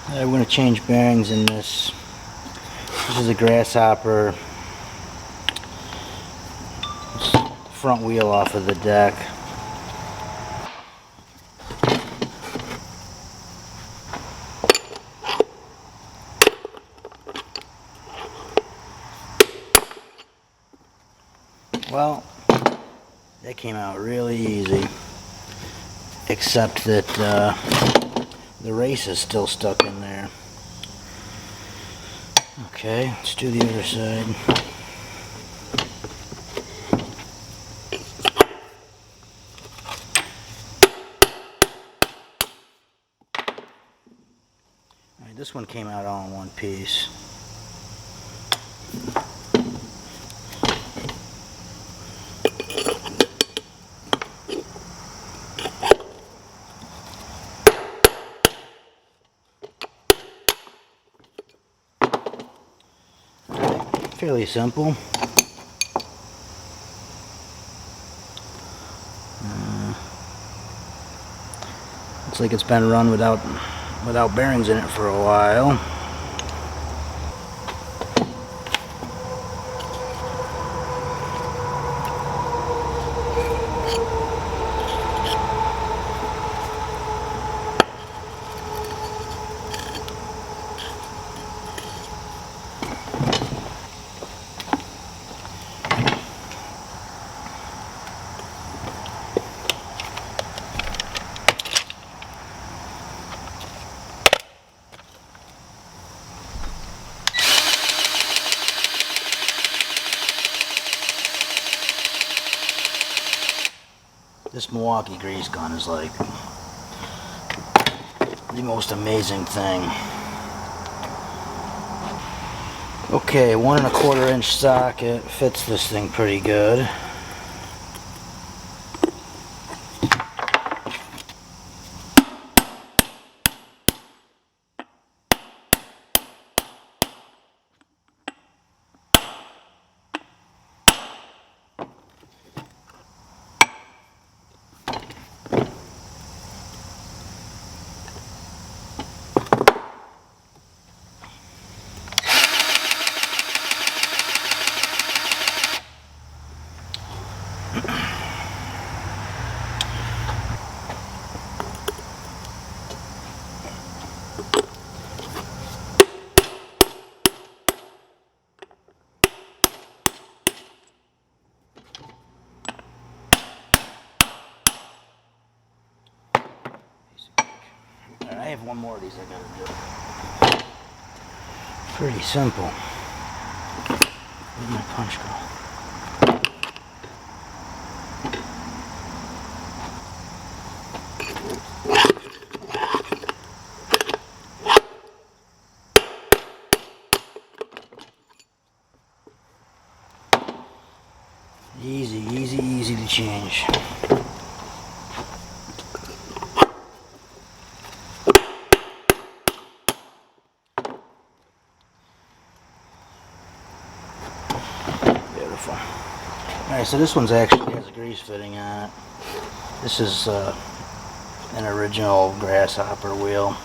I'm going to change bearings in this. This is a Grasshopper front wheel off of the deck. Well, that came out really easy, except that the race is still stuck in there. Okay, let's do the other side. Alright, this one came out all in one piece. Fairly simple. Looks like it's been run without bearings in it for a while. This Milwaukee grease gun is like the most amazing thing. Okay, 1 1/4 inch socket fits this thing pretty good. I have one more of these I gotta do. Pretty simple. Where'd my punch go? Easy, easy, easy to change. Beautiful. Alright, so this one's actually has a grease fitting on it. This is an original Grasshopper wheel.